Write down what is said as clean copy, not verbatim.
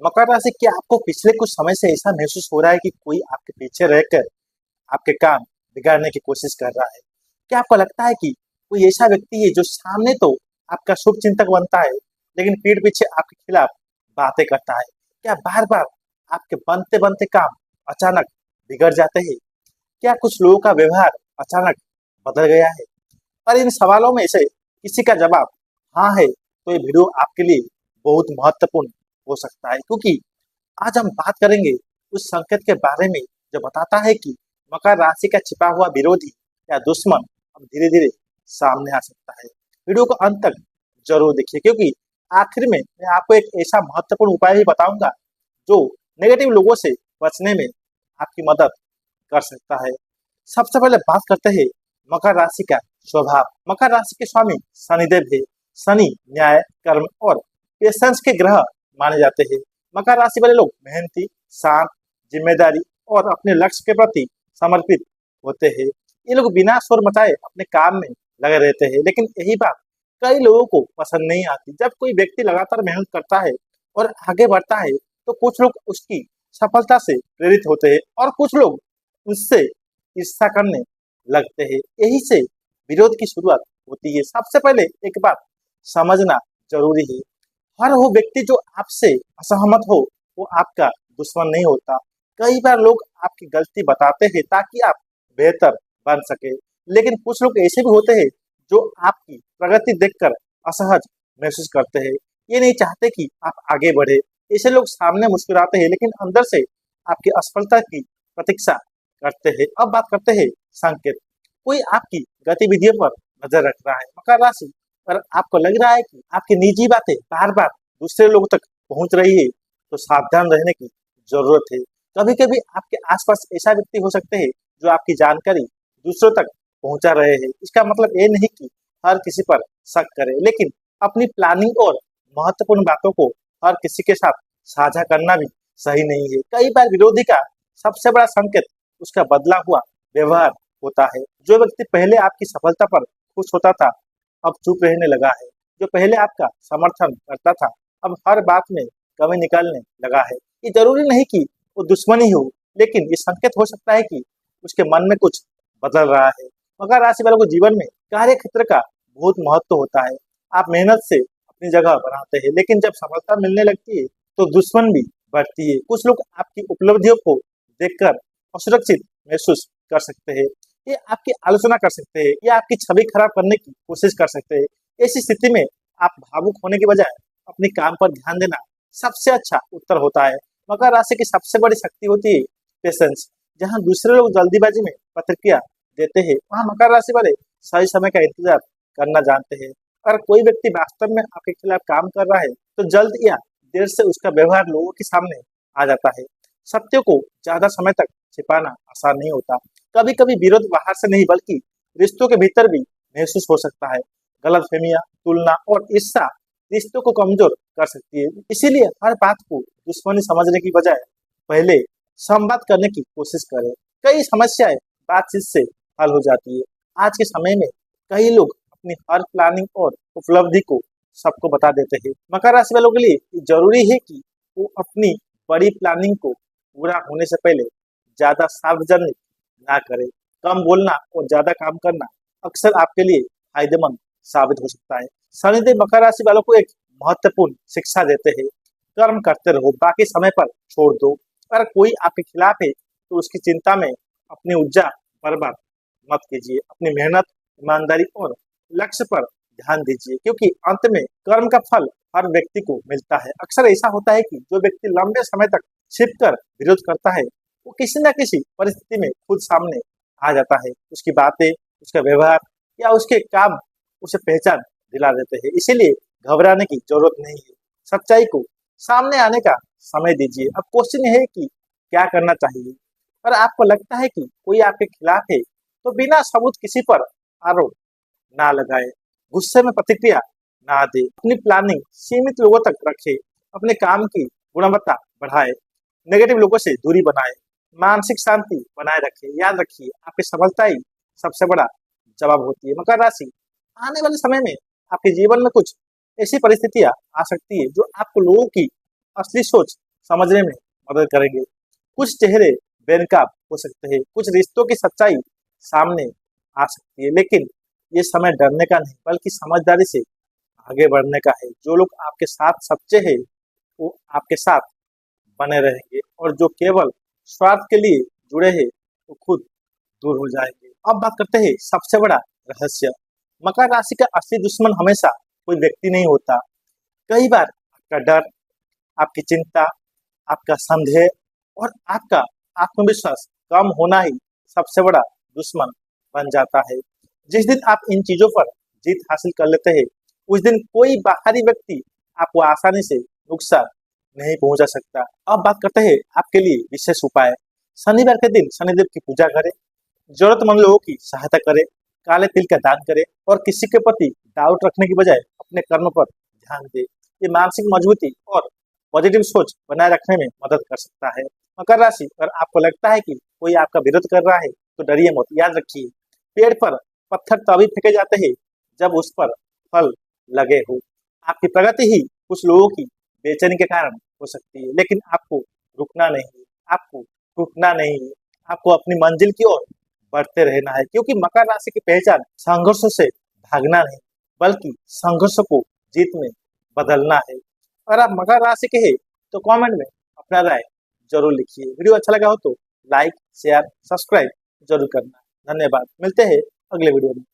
मकर राशि, क्या आपको पिछले कुछ समय से ऐसा महसूस हो रहा है कि कोई आपके पीछे रहकर आपके काम बिगाड़ने की कोशिश कर रहा है? क्या आपको लगता है कि कोई ऐसा व्यक्ति है जो सामने तो आपका शुभ चिंतक बनता है, लेकिन पीठ पीछे आपके खिलाफ बातें करता है? क्या बार बार आपके बनते बनते काम अचानक बिगड़ जाते हैं? क्या कुछ लोगों का व्यवहार अचानक बदल गया है? और इन सवालों में से किसी का जवाब हाँ है तो ये वीडियो आपके लिए बहुत महत्वपूर्ण हो सकता है, क्योंकि आज हम बात करेंगे उस संकेत के बारे में जो बताता है कि मकर राशि का छिपा हुआ विरोधी या दुश्मन अब धीरे धीरे सामने आ सकता है। वीडियो को अंत तक जरूर देखिए, क्योंकि आखिर में मैं आपको एक ऐसा महत्वपूर्ण उपाय भी बताऊंगा जो नेगेटिव लोगों से बचने में आपकी मदद कर सकता है। सबसे पहले बात करते हैं मकर राशि का स्वभाव। मकर राशि के स्वामी शनिदेव है। शनि न्याय, कर्म और पेशेंस के ग्रह माने जाते हैं। मकर राशि वाले लोग मेहनती, शांत, जिम्मेदारी और अपने लक्ष्य के प्रति समर्पित होते हैं। ये लोग बिना शोर मचाए अपने काम में लगे रहते हैं, लेकिन यही बात कई लोगों को पसंद नहीं आती। जब कोई व्यक्ति लगातार मेहनत करता है और आगे बढ़ता है, तो कुछ लोग उसकी सफलता से प्रेरित होते हैं और कुछ लोग उससे ईर्ष्या करने लगते हैं। यही से विरोध की शुरुआत होती है। सबसे पहले एक बात समझना जरूरी है, हर वो व्यक्ति जो आपसे असहमत हो वो आपका दुश्मन नहीं होता। कई बार लोग आपकी गलती बताते हैं ताकि आप बेहतर बन सके, लेकिन कुछ लोग ऐसे भी होते हैं जो आपकी प्रगति देखकर असहज महसूस करते हैं। ये नहीं चाहते कि आप आगे बढ़े। ऐसे लोग सामने मुस्कुराते हैं, लेकिन अंदर से आपकी असफलता की प्रतीक्षा करते हैं। अब बात करते हैं संकेत। कोई आपकी गतिविधियों पर नजर रख रहा है। मकर राशि, अगर आपको लग रहा है कि आपकी निजी बातें बार बार दूसरे लोगों तक पहुंच रही है, तो सावधान रहने की जरूरत है। कभी कभी आपके आसपास ऐसा व्यक्ति हो सकते हैं जो आपकी जानकारी दूसरों तक पहुंचा रहे हैं। इसका मतलब ये नहीं कि हर किसी पर शक करें, लेकिन अपनी प्लानिंग और महत्वपूर्ण बातों को हर किसी के साथ साझा करना भी सही नहीं है। कई बार विरोधी का सबसे बड़ा संकेत उसका बदला हुआ व्यवहार होता है। जो व्यक्ति पहले आपकी सफलता पर खुश होता था, अब चुप रहने लगा है। जो पहले आपका समर्थन करता था, अब हर बात में कमी निकालने लगा है। ये जरूरी नहीं कि वो दुश्मनी हो, लेकिन ये संकेत हो सकता है कि उसके मन में कुछ बदल रहा है। मकर राशि वालों को जीवन में कार्य क्षेत्र का बहुत महत्व होता है। आप मेहनत से अपनी जगह बनाते हैं, लेकिन जब सफलता मिलने लगती है तो दुश्मन भी बढ़ती है। कुछ लोग आपकी उपलब्धियों को देखकर असुरक्षित महसूस कर सकते हैं। ये आपकी आलोचना कर सकते हैं या आपकी छवि खराब करने की कोशिश कर सकते हैं। ऐसी स्थिति में आप भावुक होने की बजाय अपने काम पर ध्यान देना सबसे अच्छा उत्तर होता है। मकर राशि की सबसे बड़ी शक्ति होती है पेशेंस। जहां दूसरे लोग जल्दीबाजी में प्रतिक्रिया देते हैं, वहां मकर राशि वाले सही समय का इंतजार करना जानते हैं। अगर कोई व्यक्ति वास्तव में आपके खिलाफ काम कर रहा है, तो जल्द या देर से उसका व्यवहार लोगों के सामने आ जाता है। सत्य को ज्यादा समय तक छिपाना आसान नहीं होता। कभी कभी विरोध बाहर से नहीं बल्कि रिश्तों के भीतर भी महसूस हो सकता है। गलतफहमियां, तुलना और ईर्ष्या रिश्तों को कमजोर कर सकती है। इसीलिए हर बात को दुश्मनी समझने की बजाय पहले संवाद करने की कोशिश करें। कई समस्याएं बातचीत से हल हो जाती है। आज के समय में कई लोग अपनी हर प्लानिंग और उपलब्धि को सबको बता देते हैं। मकर राशि वालों के लिए ये जरूरी है कि वो अपनी बड़ी प्लानिंग को पूरा होने से पहले ज्यादा सार्वजनिक ना करें। कम बोलना और ज्यादा काम करना अक्सर आपके लिए फायदेमंद साबित हो सकता है। शनिदेव मकर राशि वालों को एक महत्वपूर्ण शिक्षा देते हैं। कर्म करते रहो, बाकी समय पर छोड़ दो। अगर कोई आपके खिलाफ है तो उसकी चिंता में अपनी ऊर्जा बर्बाद मत कीजिए। अपनी मेहनत, ईमानदारी और लक्ष्य पर ध्यान दीजिए, क्योंकि अंत में कर्म का फल हर व्यक्ति को मिलता है। अक्सर ऐसा होता है कि जो व्यक्ति लंबे समय तक छिपकर विरोध करता है, वो किसी न किसी परिस्थिति में खुद सामने आ जाता है। उसकी बातें, उसका व्यवहार या उसके काम उसे पहचान दिला देते हैं। इसीलिए घबराने की जरूरत नहीं है। सच्चाई को सामने आने का समय दीजिए। अब क्वेश्चन ये है कि क्या करना चाहिए। और आपको लगता है कि कोई आपके खिलाफ है, तो बिना सबूत किसी पर आरोप ना लगाए, गुस्से में प्रतिक्रिया ना दे, अपनी प्लानिंग सीमित लोगों तक रखे, अपने काम की गुणवत्ता बढ़ाए, नेगेटिव लोगों से दूरी बनाए, मानसिक शांति बनाए रखे। याद रखिए, आपकी सफलता ही सबसे बड़ा जवाब होती है। मकर राशि, आने वाले समय में आपके जीवन में कुछ ऐसी परिस्थितियां आ सकती है जो आपको लोगों की असली सोच समझने में मदद करेंगे। कुछ चेहरे बेनकाब हो सकते हैं, कुछ रिश्तों की सच्चाई सामने आ सकती है, लेकिन ये समय डरने का नहीं बल्कि समझदारी से आगे बढ़ने का है। जो लोग आपके साथ सच्चे हैं वो आपके साथ बने रहेंगे, और जो केवल स्वार्थ के लिए जुड़े हैं वो खुद दूर हो जाएंगे। अब बात करते हैं सबसे बड़ा रहस्य। मकर राशि का असली दुश्मन हमेशा कोई व्यक्ति नहीं होता। कई बार आपका डर, आपकी चिंता, आपका संदेह और आपका आत्मविश्वास कम होना ही सबसे बड़ा दुश्मन बन जाता है। जिस दिन आप इन चीजों पर जीत हासिल कर लेते हैं, उस दिन कोई बाहरी व्यक्ति आपको आसानी से नुकसान नहीं पहुंचा सकता। अब बात करते हैं आपके लिए विशेष उपाय। शनिवार के दिन शनिदेव की पूजा करें, जरूरतमंद लोगों की सहायता करें, काले तिल का दान करें और किसी के प्रति डाउट रखने की बजाय अपने कर्म पर ध्यान दें। ये मानसिक मजबूती और पॉजिटिव सोच बनाए रखने में मदद कर सकता है। मकर राशि, अगर आपको लगता है कि कोई आपका विरोध कर रहा है तो डरिए मत। याद रखिए, पेड़ पर पत्थर तभी फेंके जाते हैं जब उस पर फल लगे हो। आपकी प्रगति ही कुछ लोगों की बेचैनी के कारण हो सकती है, लेकिन आपको रुकना नहीं है, आपको टूटना नहीं है, आपको अपनी मंजिल की ओर बढ़ते रहना है, क्योंकि मकर राशि की पहचान संघर्षों से भागना नहीं बल्कि संघर्ष को जीत में बदलना है। अगर आप मकर राशि के हैं तो कमेंट में अपना राय जरूर लिखिए। वीडियो अच्छा लगा हो तो लाइक, शेयर, सब्सक्राइब जरूर करना। धन्यवाद। मिलते हैं अगले वीडियो में।